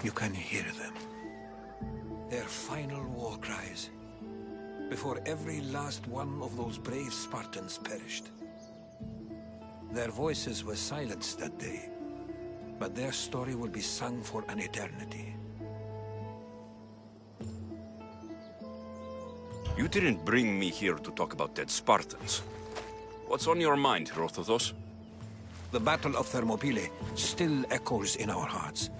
You can hear them. Their final war cries, before every last one of those brave Spartans perished. Their voices were silenced that day, but their story will be sung for an eternity. You didn't bring me here to talk about dead Spartans. What's on your mind, Herodotus? The Battle of Thermopylae still echoes in our hearts.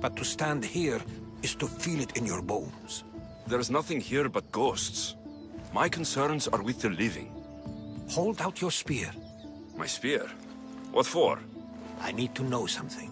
But to stand here is to feel it in your bones. There's nothing here but ghosts. My concerns are with the living. Hold out your spear. My spear? What for? I need to know something.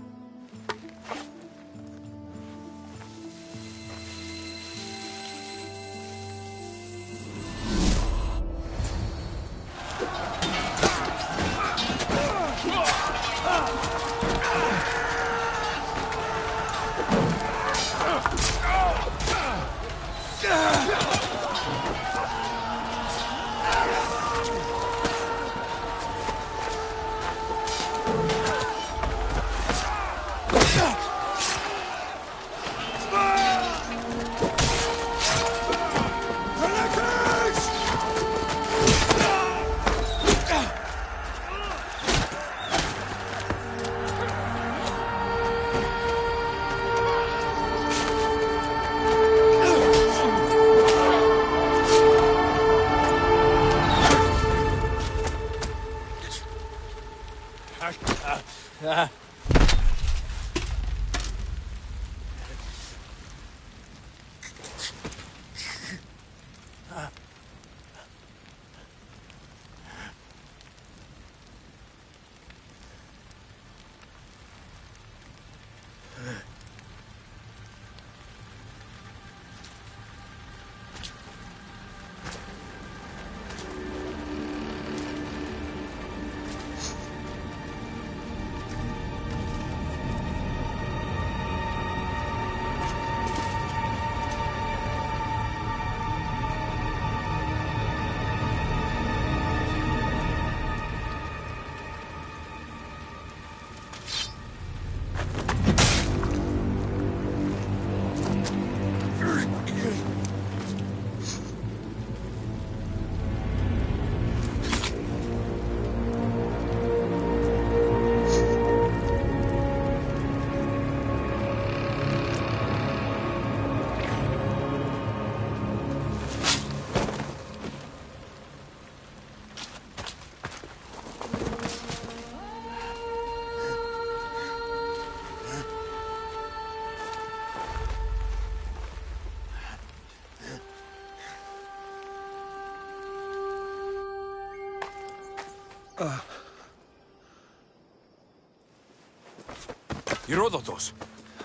Herodotus!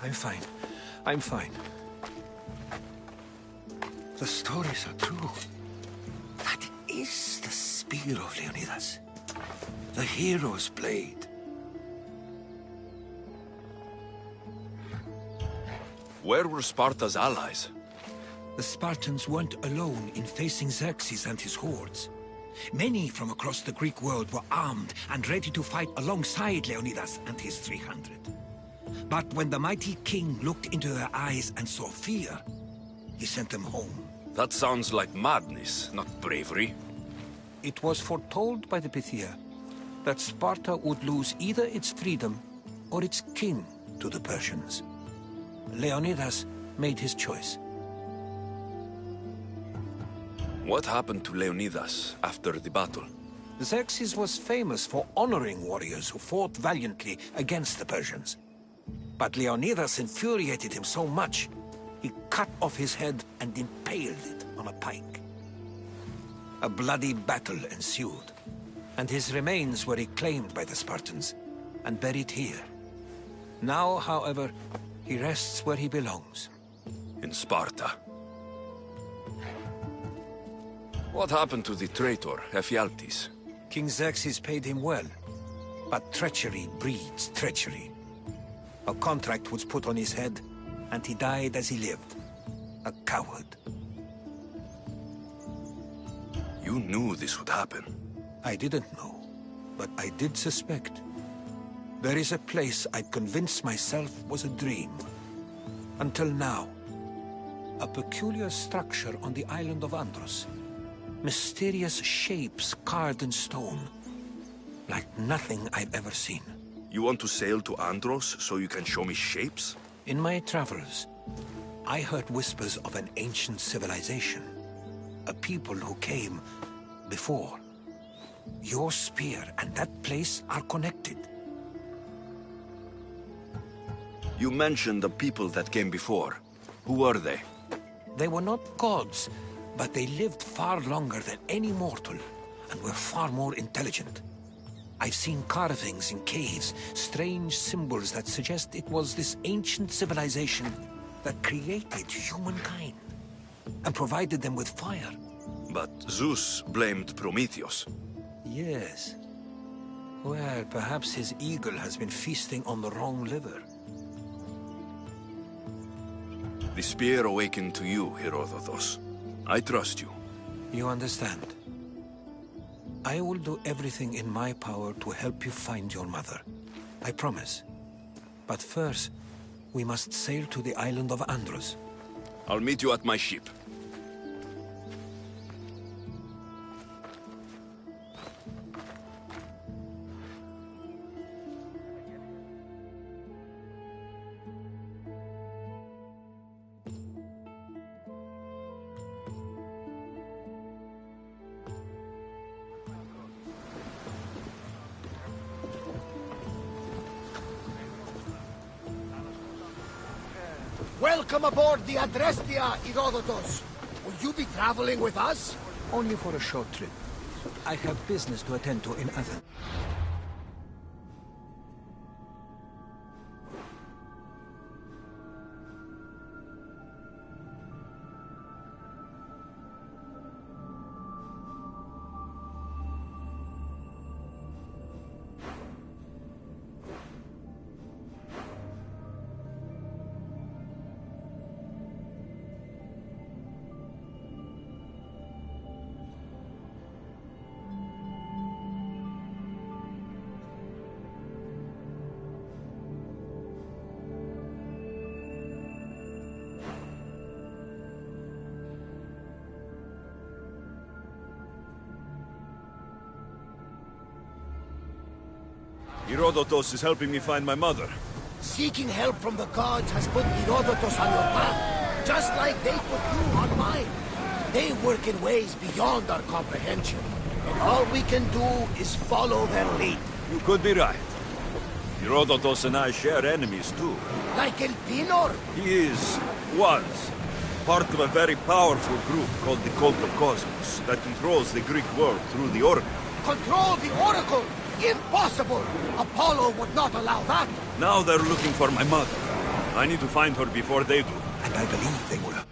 I'm fine. I'm fine. The stories are true. That is the spear of Leonidas. The hero's blade. Where were Sparta's allies? The Spartans weren't alone in facing Xerxes and his hordes. Many from across the Greek world were armed and ready to fight alongside Leonidas and his 300. But when the mighty king looked into their eyes and saw fear, he sent them home. That sounds like madness, not bravery. It was foretold by the Pythia that Sparta would lose either its freedom or its king to the Persians. Leonidas made his choice. What happened to Leonidas after the battle? Xerxes was famous for honoring warriors who fought valiantly against the Persians. But Leonidas infuriated him so much, he cut off his head and impaled it on a pike. A bloody battle ensued, and his remains were reclaimed by the Spartans and buried here. Now, however, he rests where he belongs. In Sparta. What happened to the traitor, Ephialtes? King Xerxes paid him well, but treachery breeds treachery. A contract was put on his head, and he died as he lived. A coward. You knew this would happen. I didn't know, but I did suspect. There is a place I convinced myself was a dream. Until now. A peculiar structure on the island of Andros. Mysterious shapes carved in stone. Like nothing I've ever seen. You want to sail to Andros so you can show me shapes? In my travels, I heard whispers of an ancient civilization. A people who came before. Your spear and that place are connected. You mentioned the people that came before. Who were they? They were not gods, but they lived far longer than any mortal, and were far more intelligent. I've seen carvings in caves, strange symbols that suggest it was this ancient civilization that created humankind, and provided them with fire. But Zeus blamed Prometheus. Yes. Well, perhaps his eagle has been feasting on the wrong liver. The spear awakened to you, Herodotus. I trust you. You understand. I will do everything in my power to help you find your mother. I promise. But first, we must sail to the island of Andros. I'll meet you at my ship. Welcome aboard the Oddyssey, Herodotus. Will you be traveling with us? Only for a short trip. I have business to attend to in Athens. Herodotus is helping me find my mother. Seeking help from the gods has put Herodotus on your path, just like they put you on mine. They work in ways beyond our comprehension, and all we can do is follow their lead. You could be right. Herodotus and I share enemies too. Like El Pinor? He was, part of a very powerful group called the Cult of Cosmos that controls the Greek world through the Oracle. Control the Oracle? Impossible! Apollo would not allow that! Now they're looking for my mother. I need to find her before they do. And I believe they will.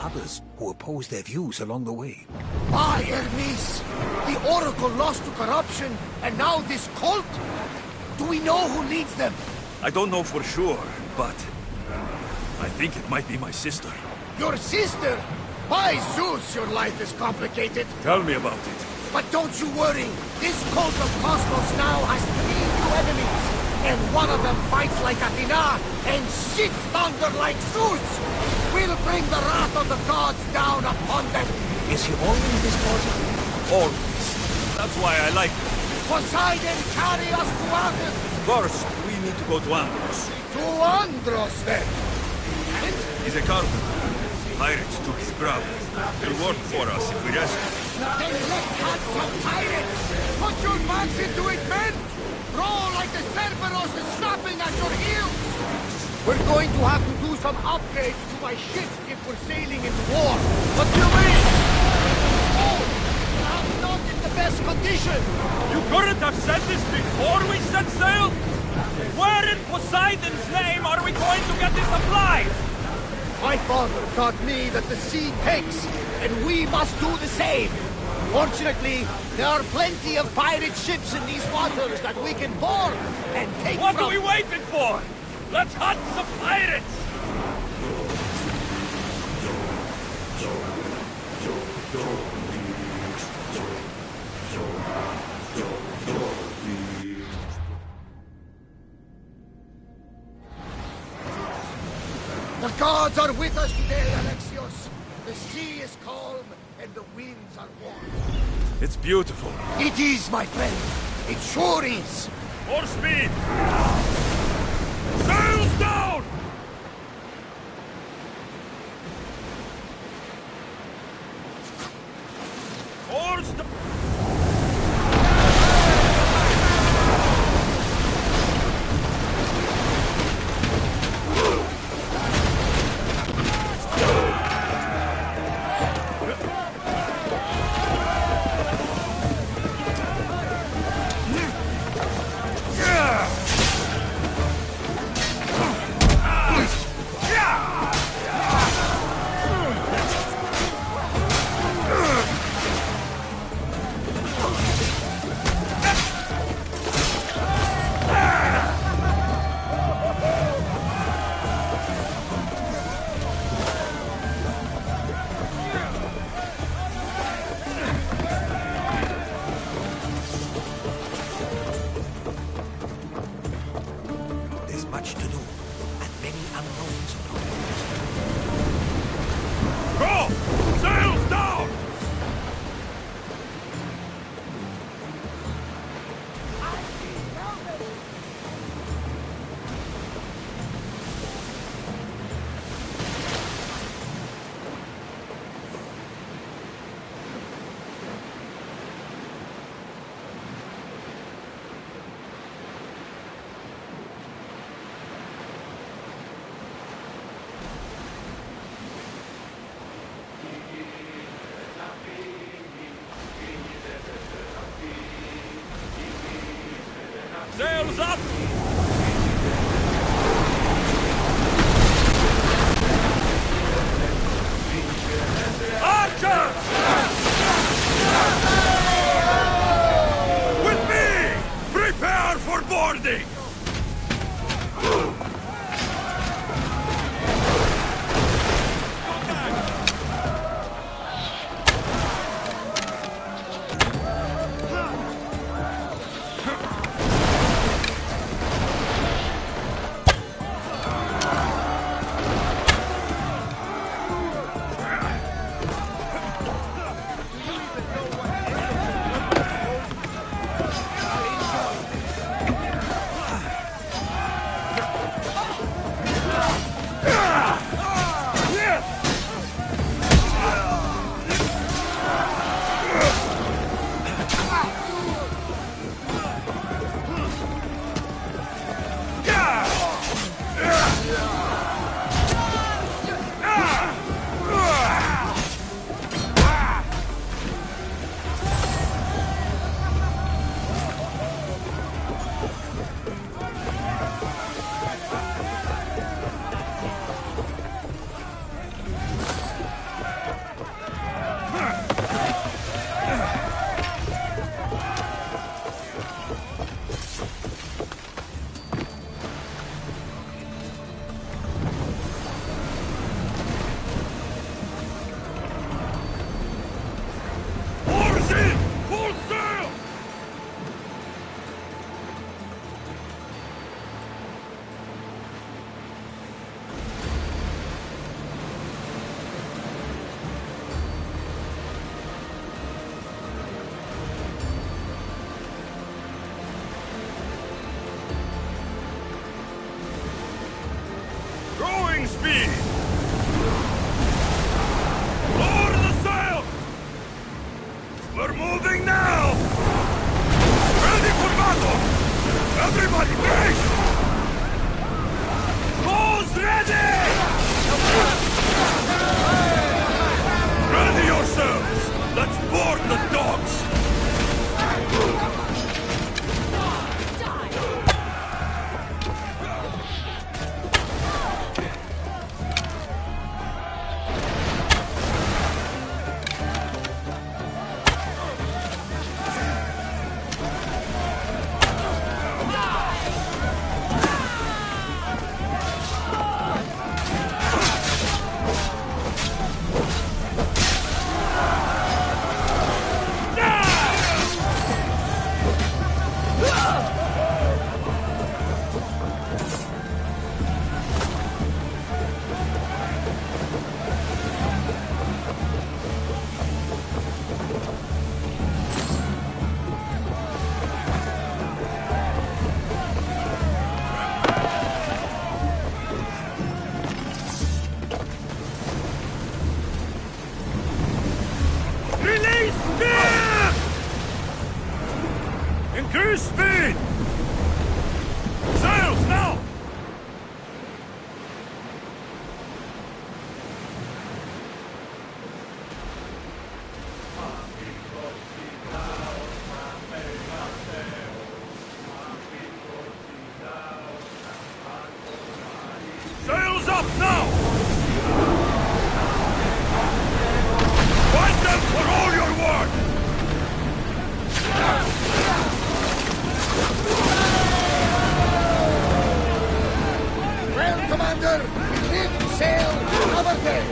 Others who oppose their views along the way. By Hermes! The Oracle lost to corruption, and now this cult? Do we know who leads them? I don't know for sure, but I think it might be my sister. Your sister? By Zeus, your life is complicated. Tell me about it. But don't you worry. This cult of Cosmos now has 3 new enemies. And one of them fights like Athena and shits thunder like Zeus. We'll bring the wrath of the gods down upon them. Is he always this positive? Always. That's why I like him. Poseidon, carry us to Athens. First, we need to go to Andros. To Andros, then. And? He's a carpenter. Pirates took his grub. He'll work for us if we rescue him. Then let's hunt some pirates. Put your backs into it, men. Roll like the Cerberus is snapping at your heels. We're going to have to do some upgrades to my ship if we're sailing into war. What do you mean? Oh, perhaps not in the best condition. You couldn't have said this before we set sail? Where in Poseidon's name are we going to get the supplies? My father taught me that the sea takes and we must do the same. Fortunately, there are plenty of pirate ships in these waters that we can board and take What from... are we waiting for? Let's hunt some pirates! The gods are with us today, Alexios. The sea is calm and the winds are warm. It's beautiful. It is, my friend. It sure is. More speed! Sails down! Oars down! There's much to do, and many unknowns about it. Go! Sails down! Sails up! Archers! With me! Prepare for boarding! Speed! Lower the sail! We're moving now! Ready for battle! Everybody brace! Bows ready! Ready yourselves! Let's board the dogs! Increase speed! Sails now! Sails up now! Fight them for all you're worth! Well, Commander, live, sail, our day.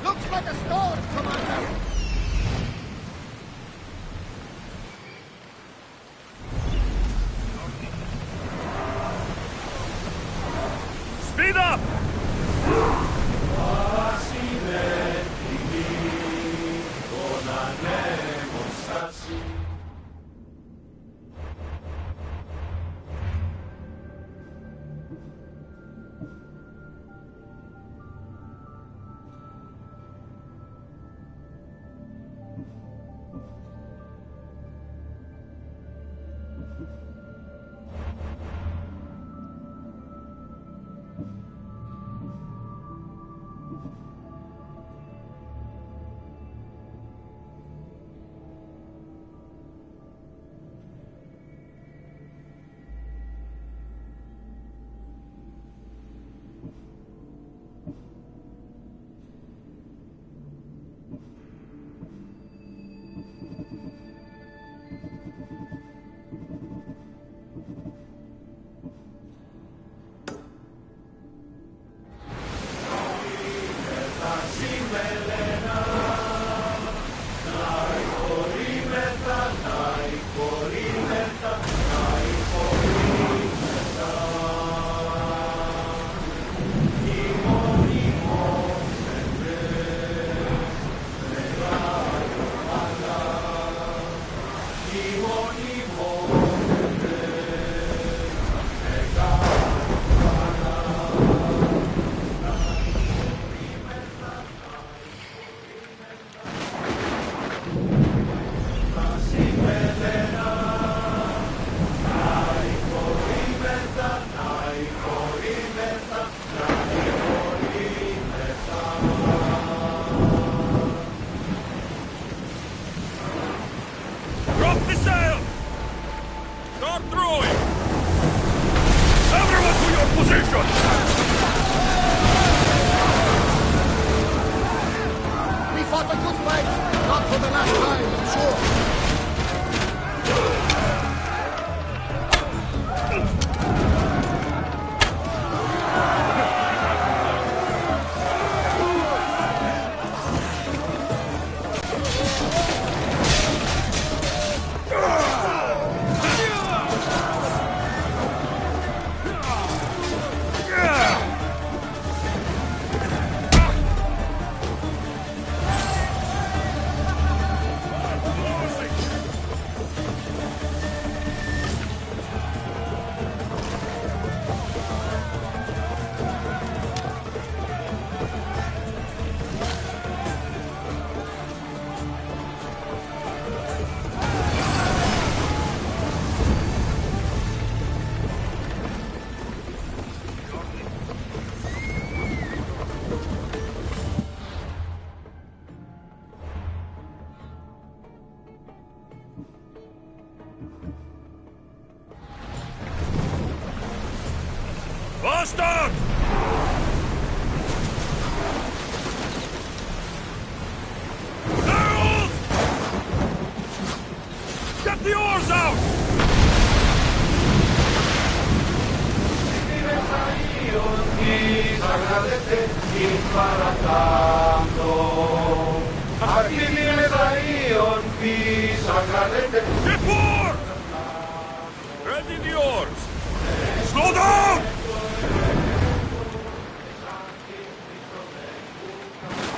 Looks like a storm, Commander! Speed up! throwing! Everyone to your position! We fought a good fight. Not for the last time, I'm sure. Bastard! Sails! Get the oars out! Before! Ready the oars! Slow down!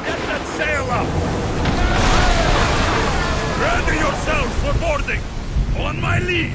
Get that sail up! Ready yourselves for boarding! On my lead!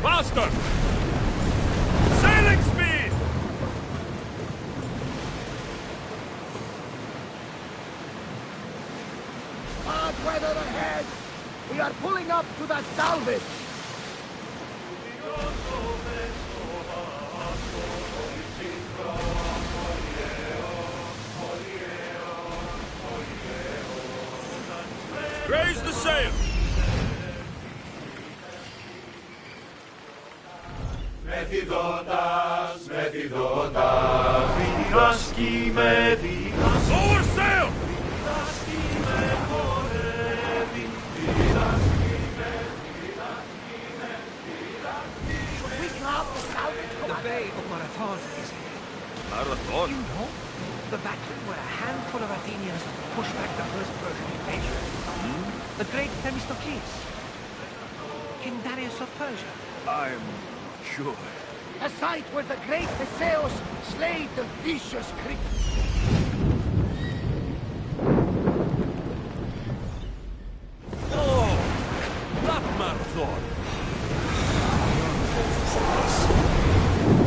Faster! Sailing speed! Bad weather ahead. We are pulling up to that salvage. Raise the sail! Lower sail! We grab the salvage. The Bay of Marathon is here. Marathon? You know, the battle where a handful of Athenians pushed back the first Persian invasion. The great Themistocles. King Darius of Persia. I'm not sure. A site where the great Theseus slayed the vicious Greeks. Oh! That marathon!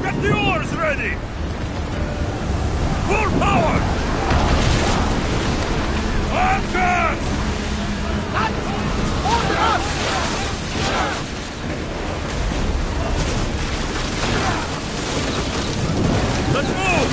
Get the oars ready! Full power! Anchors! Lads, order up! Let's move!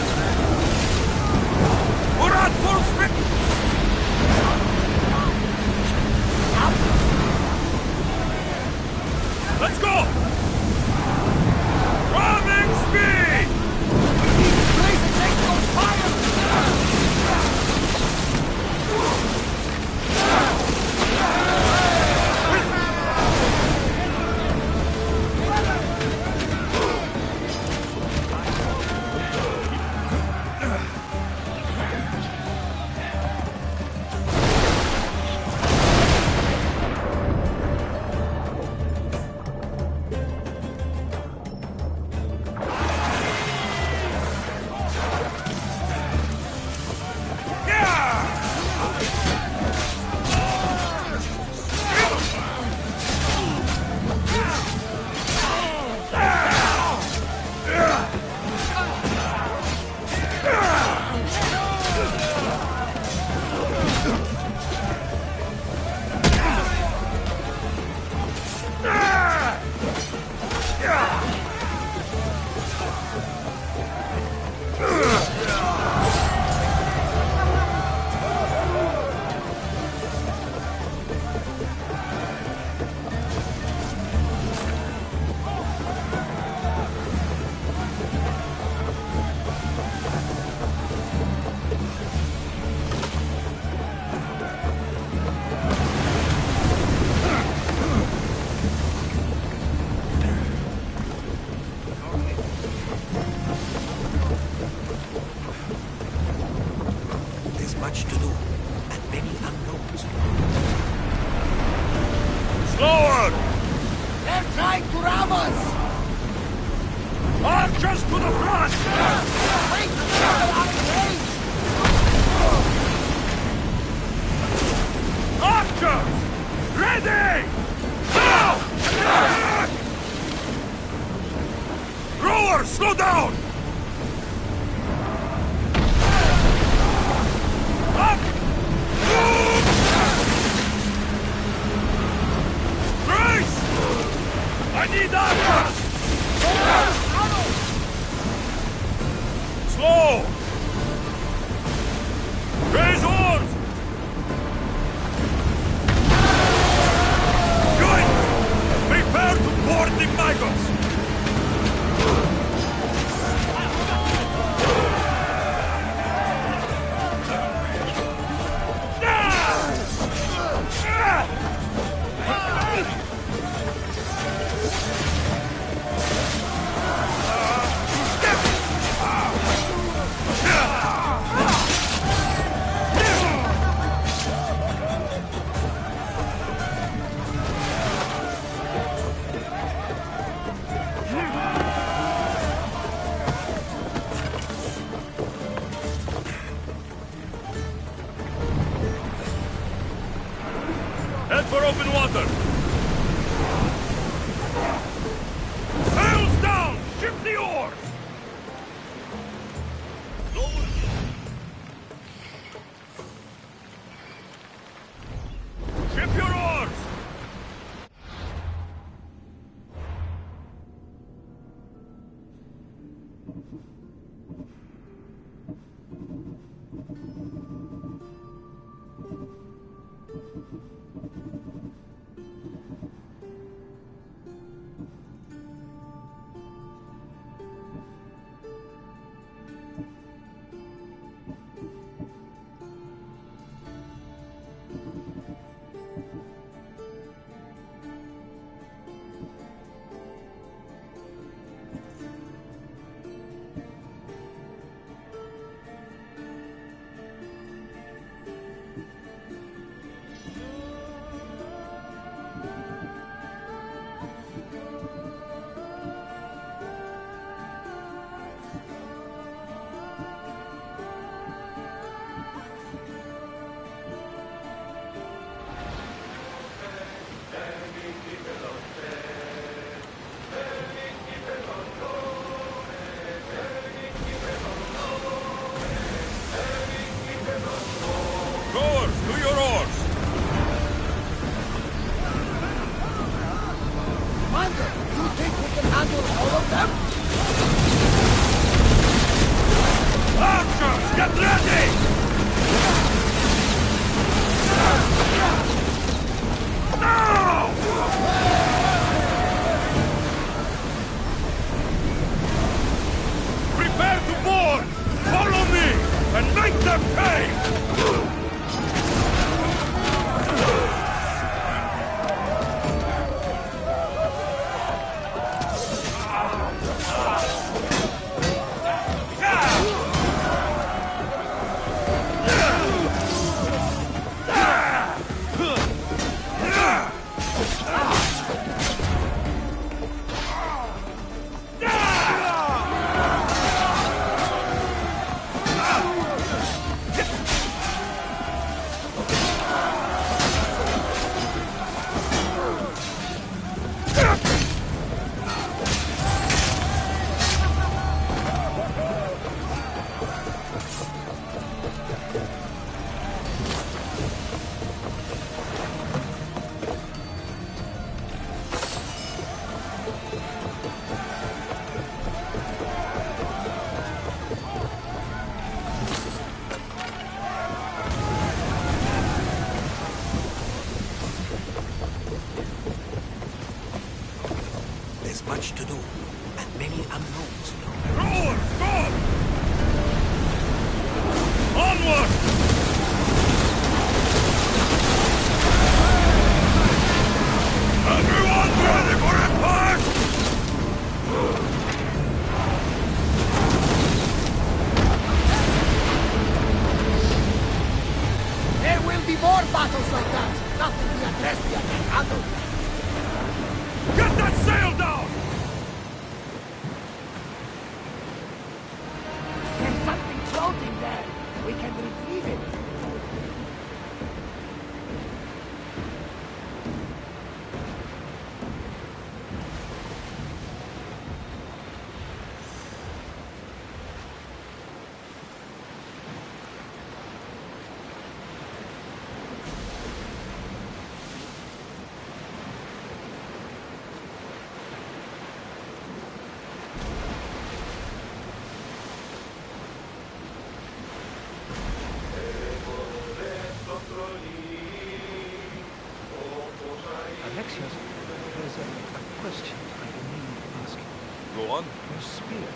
much to do, and many unknowns. Slower! They're trying to ram us! Archers to the front! Wait! They're out of range! Archers! Ready! Now! Rowers, slow down! Up! Grace! I need archers! Slow! Raise oars! Good! Prepare to board the maggots! Head for open water! Sails down! Ship the oars! Ship your oars! Rowers, to your oars! Commander, you think we can handle all of them? Archers, get ready! Now! Prepare to board! Follow me, and make them pay! There's much to do, and many unknowns. Rowers, go! Onward! Everyone ready for impact! more battles like that! Nothing the Oddyssey can handle! Get that sail down! There's something floating there! We can retrieve it! Alexios, there's a question I need to ask you. Go on. Your spear.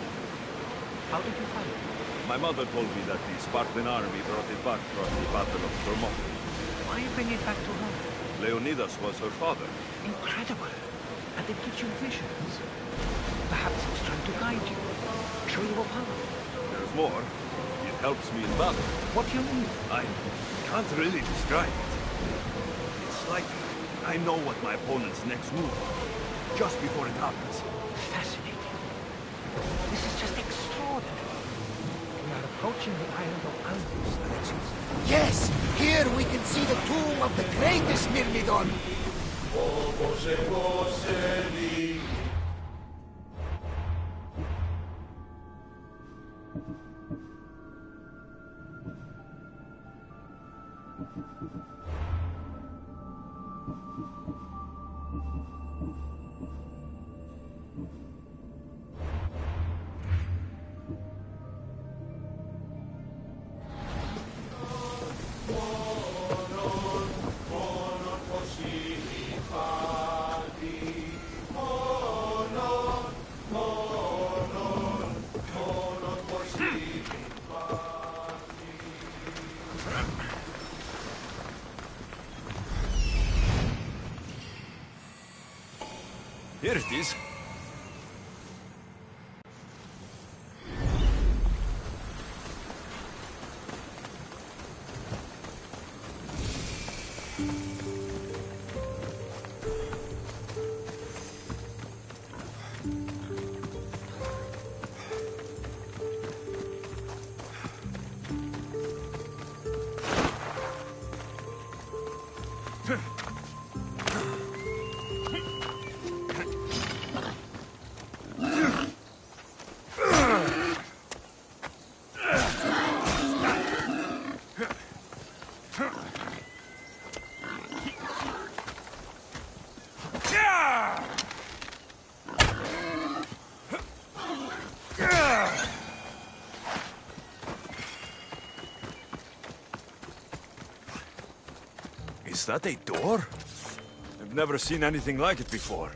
How did you find it? My mother told me that the Spartan army brought it back from the Battle of Thermopylae. Why bring it back to her? Leonidas was her father. Incredible. And it gives you visions. Perhaps it's trying to guide you. Show you a power. There's more. It helps me in battle. What do you mean? I can't really describe it. It's like I know what my opponent's next move is, just before it happens. Fascinating. This is just extraordinary. We are approaching the island of Aldous, Alexios. Yes! Here we can see the tomb of the greatest Myrmidon! Here it is. Is that a door? I've never seen anything like it before.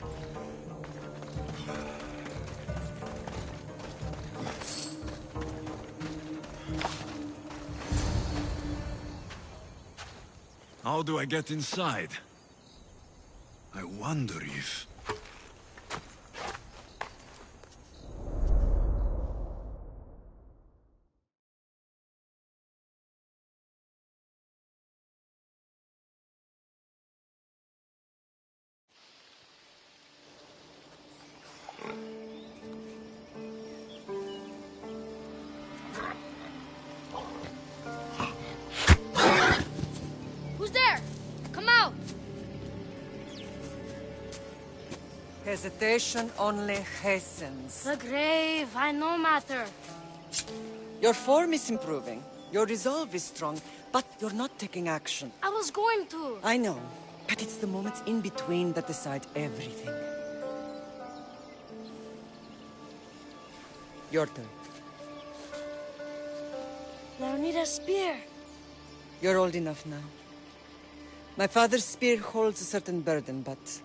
How do I get inside? I wonder if... Who's there? Come out! Hesitation only hastens. The grave, I no matter. Your form is improving. Your resolve is strong, but you're not taking action. I was going to. I know, but it's the moments in between that decide everything. Your turn. Leonidas' spear. You're old enough now. My father's spear holds a certain burden, but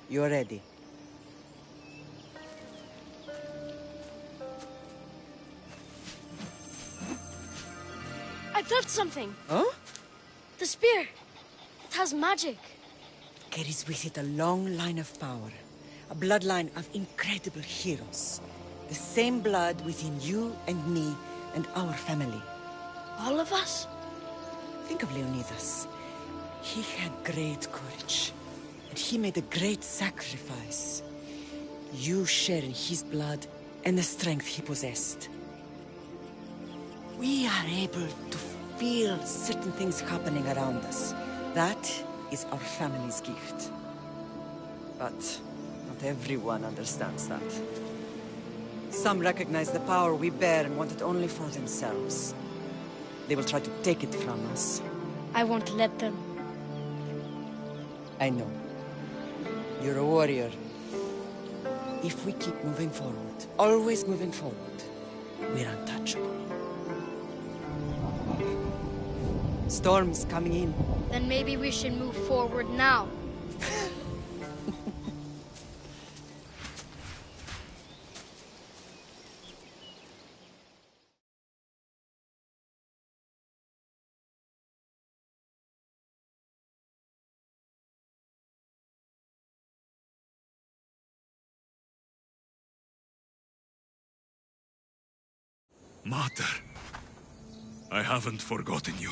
you're ready. I felt something. Oh? The spear. It has magic. Carries with it a long line of power. A bloodline of incredible heroes. The same blood within you and me and our family. All of us? Think of Leonidas. He had great courage, and he made a great sacrifice. You share in his blood and the strength he possessed. We are able to feel certain things happening around us. That is our family's gift. But not everyone understands that. Some recognize the power we bear and want it only for themselves. They will try to take it from us. I won't let them. I know. You're a warrior. If we keep moving forward, always moving forward, we're untouchable. Storm's coming in. Then maybe we should move forward now. Mater, I haven't forgotten you.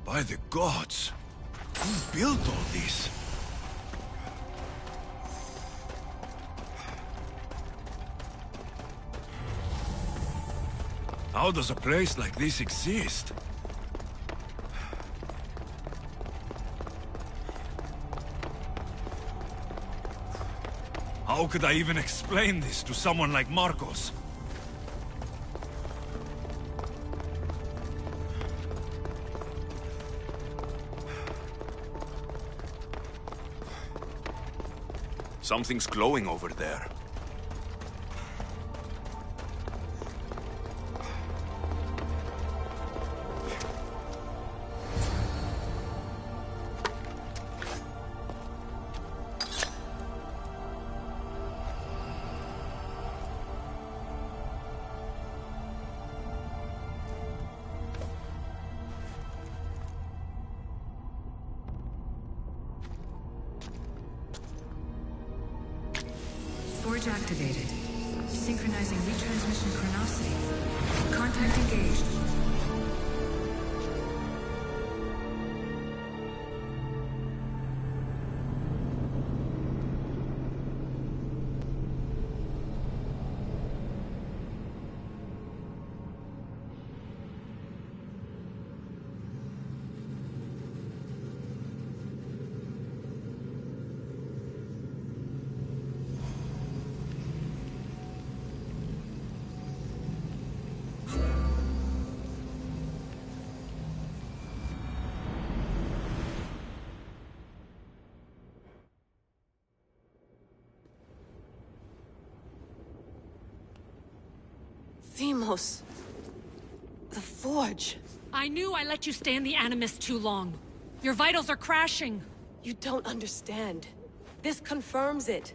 By the gods! Who built all this? How does a place like this exist? How could I even explain this to someone like Marcos? Something's glowing over there. Forge activated. Synchronizing retransmission chronicity. Contact engaged. Themos. The Forge. I knew I let you stay in the Animus too long. Your vitals are crashing. You don't understand. This confirms it.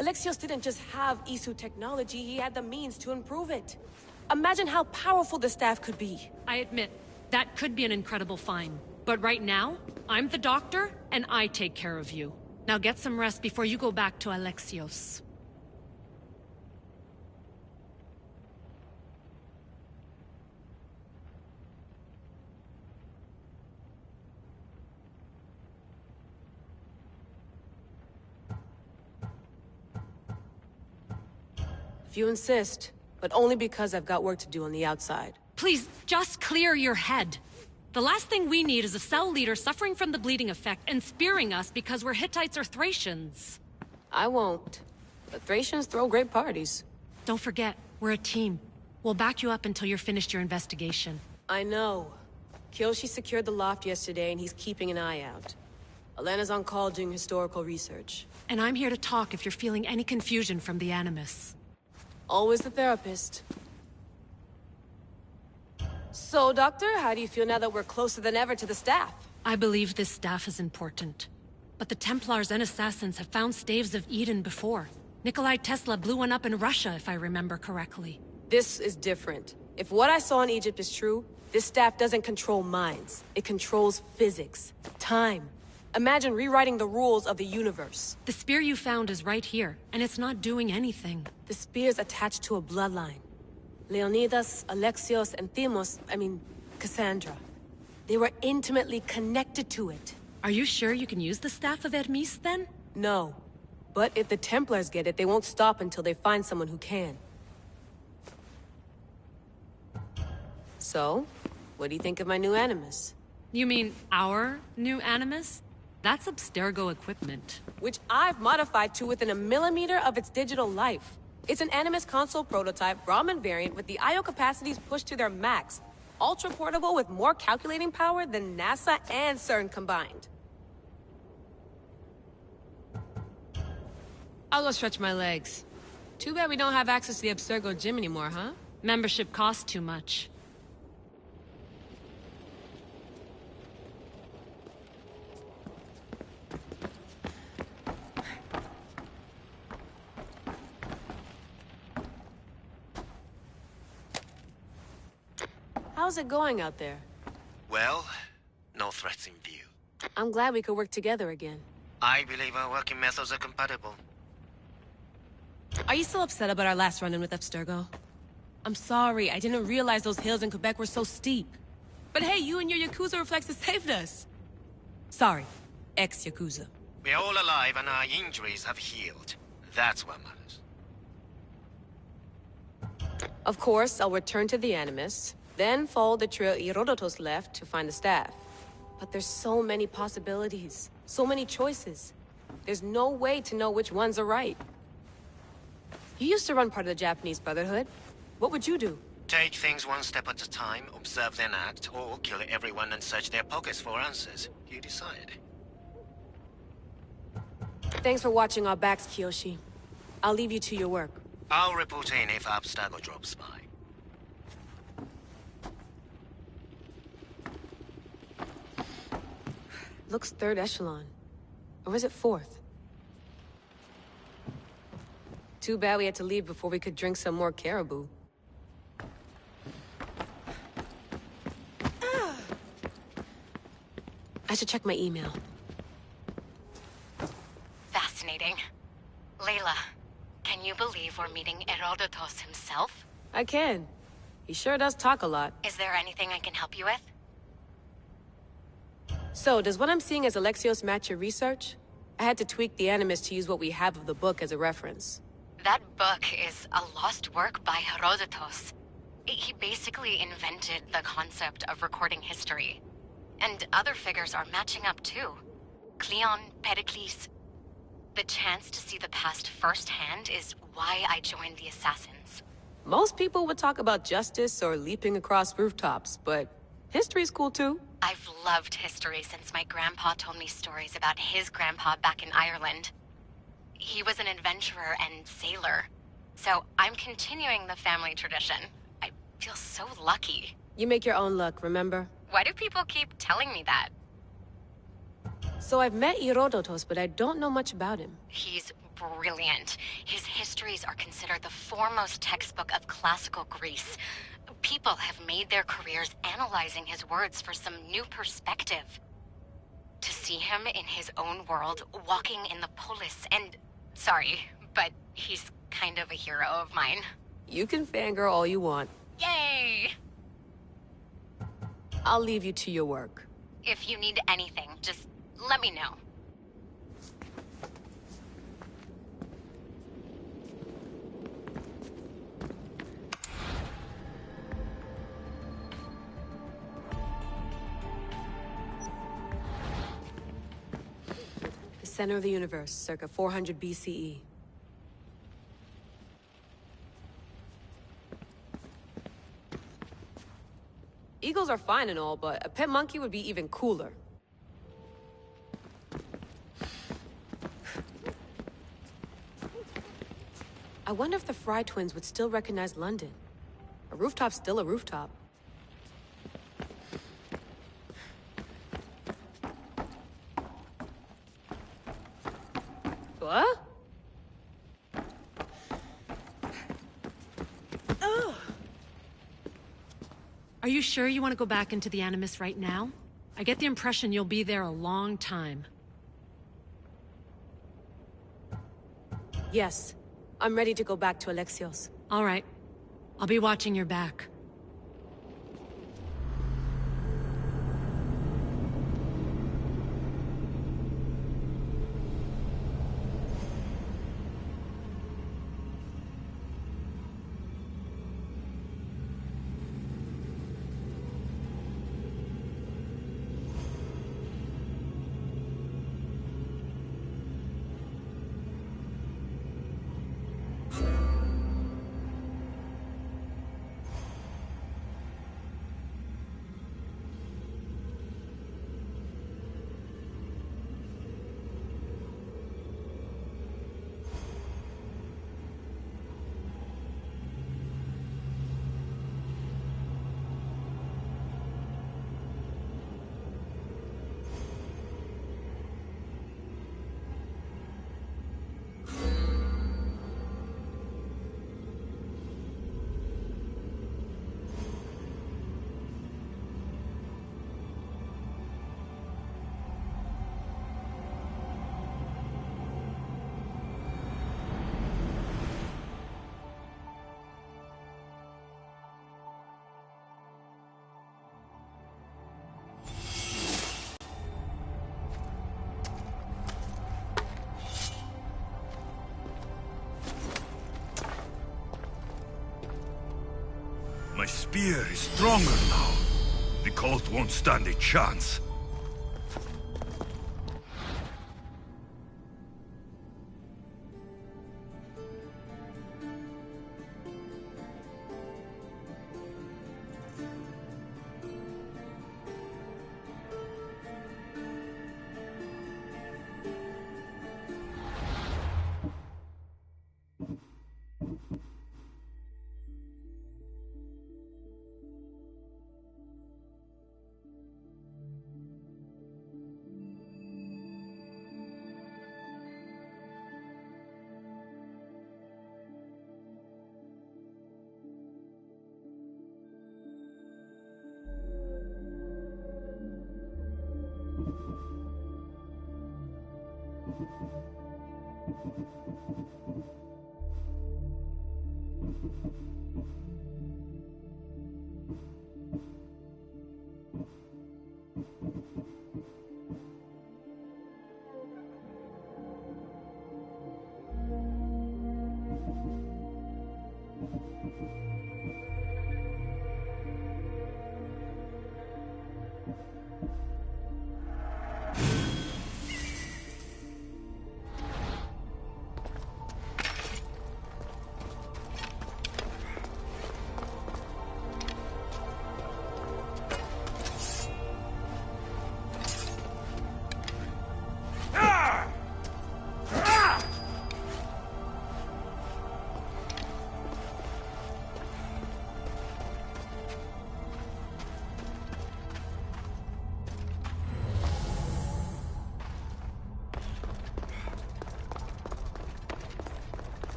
Alexios didn't just have Isu technology, he had the means to improve it. Imagine how powerful the staff could be. I admit, that could be an incredible find. But right now, I'm the doctor, and I take care of you. Now get some rest before you go back to Alexios. If you insist, but only because I've got work to do on the outside. Please, just clear your head. The last thing we need is a cell leader suffering from the bleeding effect and spearing us because we're Hittites or Thracians. I won't. But Thracians throw great parties. Don't forget, we're a team. We'll back you up until you're finished your investigation. I know. Kiyoshi secured the loft yesterday and he's keeping an eye out. Elena's on call doing historical research. And I'm here to talk if you're feeling any confusion from the Animus. Always the therapist. So, Doctor, how do you feel now that we're closer than ever to the staff? I believe this staff is important. But the Templars and Assassins have found staves of Eden before. Nikolai Tesla blew one up in Russia, if I remember correctly. This is different. If what I saw in Egypt is true, this staff doesn't control minds. It controls physics, time. Imagine rewriting the rules of the universe. The spear you found is right here, and it's not doing anything. The spear's attached to a bloodline. Leonidas, Alexios, and Cassandra. They were intimately connected to it. Are you sure you can use the Staff of Hermes, then? No. But if the Templars get it, they won't stop until they find someone who can. So, what do you think of my new Animus? You mean our new Animus? That's Abstergo equipment. Which I've modified to within a millimeter of its digital life. It's an Animus console prototype Brahmin variant with the I/O capacities pushed to their max. Ultra portable with more calculating power than NASA and CERN combined. I'll go stretch my legs. Too bad we don't have access to the Abstergo gym anymore, huh? Membership costs too much. How's it going out there? Well, no threats in view. I'm glad we could work together again. I believe our working methods are compatible. Are you still upset about our last run-in with Abstergo? I'm sorry, I didn't realize those hills in Quebec were so steep. But hey, you and your Yakuza reflexes saved us. Sorry, ex-Yakuza. We're all alive and our injuries have healed. That's what matters. Of course, I'll return to the Animus, then follow the trail Herodotus left to find the staff. But there's so many possibilities, so many choices. There's no way to know which ones are right. You used to run part of the Japanese Brotherhood. What would you do? Take things one step at a time, observe then act, or kill everyone and search their pockets for answers. You decide. Thanks for watching our backs, Kiyoshi. I'll leave you to your work. I'll report in if Abstergo drops by. Looks third echelon. Or is it fourth? Too bad we had to leave before we could drink some more caribou. I should check my email. Fascinating. Layla, can you believe we're meeting Herodotus himself? I can. He sure does talk a lot. Is there anything I can help you with? So, does what I'm seeing as Alexios match your research? I had to tweak the Animus to use what we have of the book as a reference. That book is a lost work by Herodotus. He basically invented the concept of recording history. And other figures are matching up too. Cleon, Pericles. The chance to see the past firsthand is why I joined the Assassins. Most people would talk about justice or leaping across rooftops, but history's cool too. I've loved history since my grandpa told me stories about his grandpa back in Ireland. He was an adventurer and sailor. So I'm continuing the family tradition. I feel so lucky. You make your own luck, remember? Why do people keep telling me that? So I've met Herodotus, but I don't know much about him. He's brilliant. His histories are considered the foremost textbook of classical Greece. People have made their careers analyzing his words for some new perspective. To see him in his own world, walking in the polis, and... Sorry, but he's kind of a hero of mine. You can fangirl all you want. Yay! I'll leave you to your work. If you need anything, just let me know. The center of the universe, circa 400 BCE. Eagles are fine and all, but a pet monkey would be even cooler. I wonder if the Fry twins would still recognize London. A rooftop's still a rooftop. Are you sure you want to go back into the Animus right now? I get the impression you'll be there a long time. Yes. I'm ready to go back to Alexios. All right. I'll be watching your back. My spear is stronger now. The cult won't stand a chance.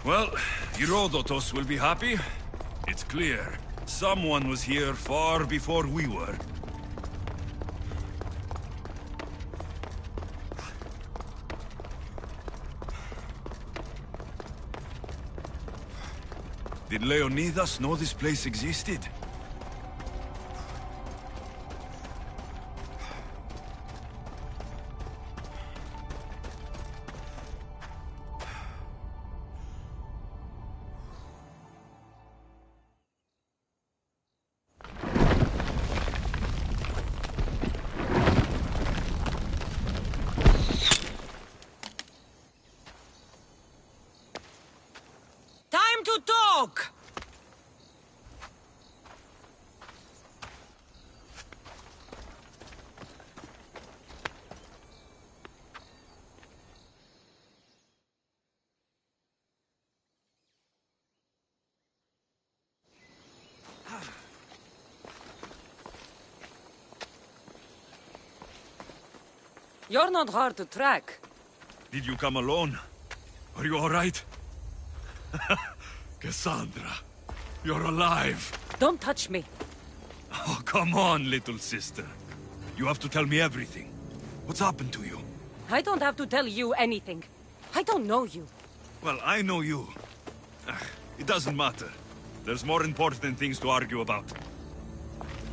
Well, Herodotus will be happy. It's clear. Someone was here far before we were. Did Leonidas know this place existed? Time to talk! You're not hard to track. Did you come alone? Are you all right? Cassandra. You're alive. Don't touch me. Oh, come on, little sister. You have to tell me everything. What's happened to you? I don't have to tell you anything. I don't know you. Well, I know you. It doesn't matter. There's more important things to argue about.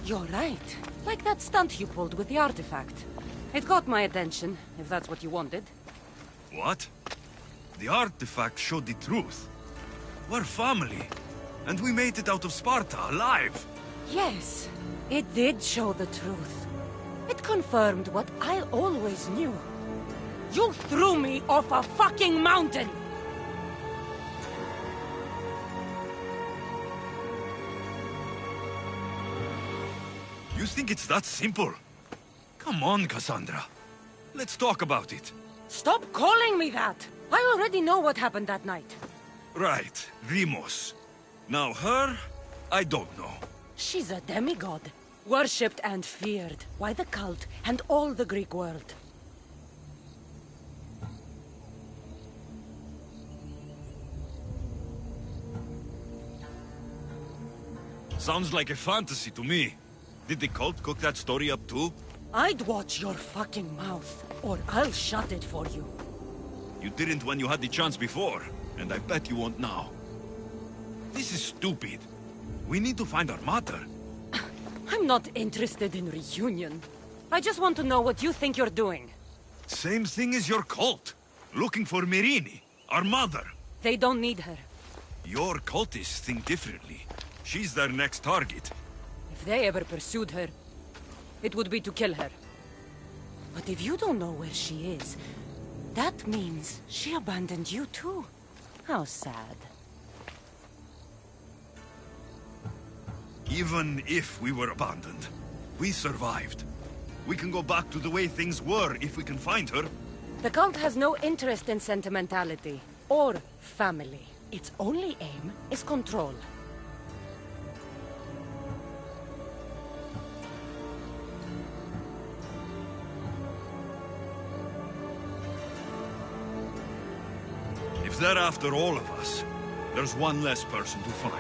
You're right. Like that stunt you pulled with the artifact. It got my attention, if that's what you wanted. What? The artifact showed the truth. We're family. And we made it out of Sparta, alive. Yes, it did show the truth. It confirmed what I always knew. You threw me off a fucking mountain! You think it's that simple? Come on, Cassandra. Let's talk about it. Stop calling me that! I already know what happened that night. Right, Deimos. Now her, I don't know. She's a demigod. Worshipped and feared by the cult and all the Greek world. Sounds like a fantasy to me. Did the cult cook that story up too? I'd watch your fucking mouth, or I'll shut it for you. You didn't when you had the chance before, and I bet you won't now. This is stupid. We need to find our mother. I'm not interested in reunion. I just want to know what you think you're doing. Same thing as your cult. Looking for Myrrine, our mother. They don't need her. Your cultists think differently. She's their next target. If they ever pursued her, it would be to kill her. But if you don't know where she is, that means she abandoned you too. How sad. Even if we were abandoned, we survived. We can go back to the way things were if we can find her. The cult has no interest in sentimentality or family. Its only aim is control. If they're after all of us, there's one less person to find.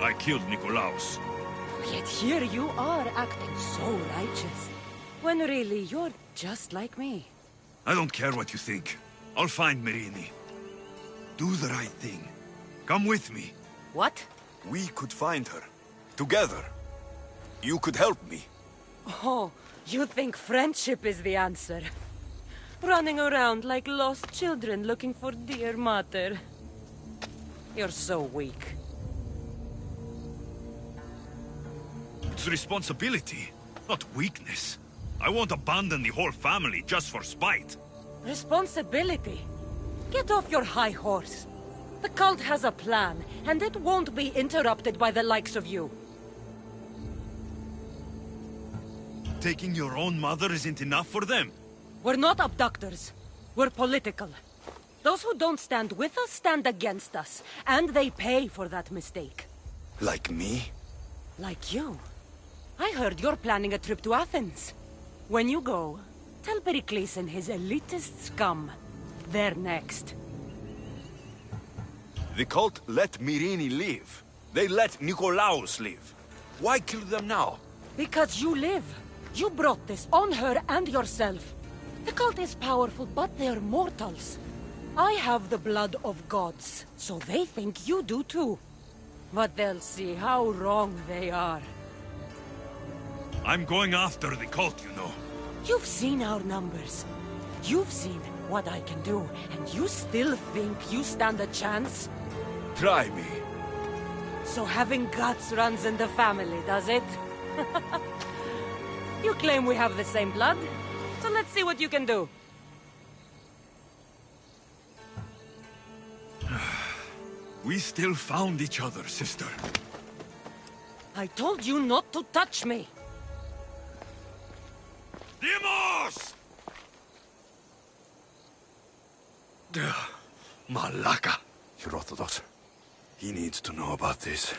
I killed Nikolaos. Yet here you are acting so righteous, when really you're just like me. I don't care what you think. I'll find Myrrine. Do the right thing. Come with me. What? We could find her. Together. You could help me. Oh, you think friendship is the answer? Running around like lost children looking for dear mother. You're so weak. It's responsibility, not weakness. I won't abandon the whole family just for spite. Responsibility? Get off your high horse. The cult has a plan, and it won't be interrupted by the likes of you. Taking your own mother isn't enough for them. We're not abductors. We're political. Those who don't stand with us stand against us, and they pay for that mistake. Like me? Like you. I heard you're planning a trip to Athens. When you go, tell Pericles and his elitist scum. They're next. The cult let Myrrine live. They let Nikolaos live. Why kill them now? Because you live. You brought this on her and yourself. The cult is powerful, but they're mortals. I have the blood of gods, so they think you do too. But they'll see how wrong they are. I'm going after the cult, you know. You've seen our numbers. You've seen what I can do, and you still think you stand a chance? Try me. So having guts runs in the family, does it? You claim we have the same blood, so let's see what you can do. We still found each other, sister. I told you not to touch me! Deimos! Malaka. Herodotus. He needs to know about this.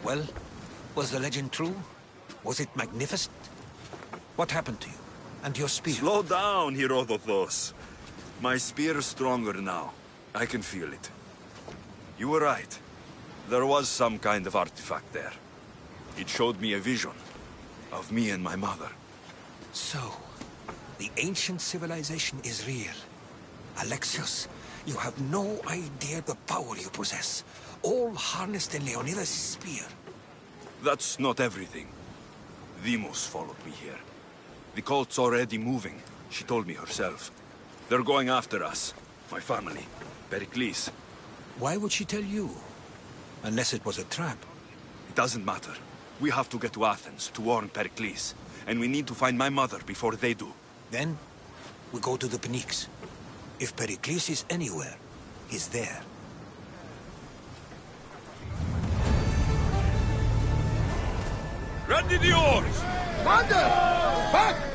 Well, was the legend true? Was it magnificent? What happened to you? And your spear? Slow down, Herodotos. My spear is stronger now. I can feel it. You were right. There was some kind of artifact there. It showed me a vision of me and my mother. So, the ancient civilization is real. Alexios, you have no idea the power you possess. All harnessed in Leonidas' spear. That's not everything. Deimos followed me here. The cult's already moving, she told me herself. They're going after us. My family. Pericles. Why would she tell you? Unless it was a trap. It doesn't matter. We have to get to Athens to warn Pericles. And we need to find my mother before they do. Then, we go to the Pnyx. If Pericles is anywhere, he's there. Ready the oars! Commander! Back!